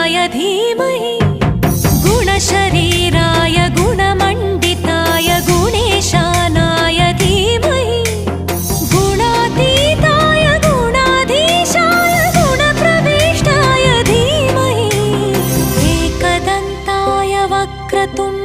गुणप्रविष्टाय धीमहि गुणशरीराय गुणमण्डिताय गुणेशानाय धीमहि गुणातीताय गुणाधीशाय गुणप्रविष्टाय धीमहि एकदन्ताय वक्रतुण्ड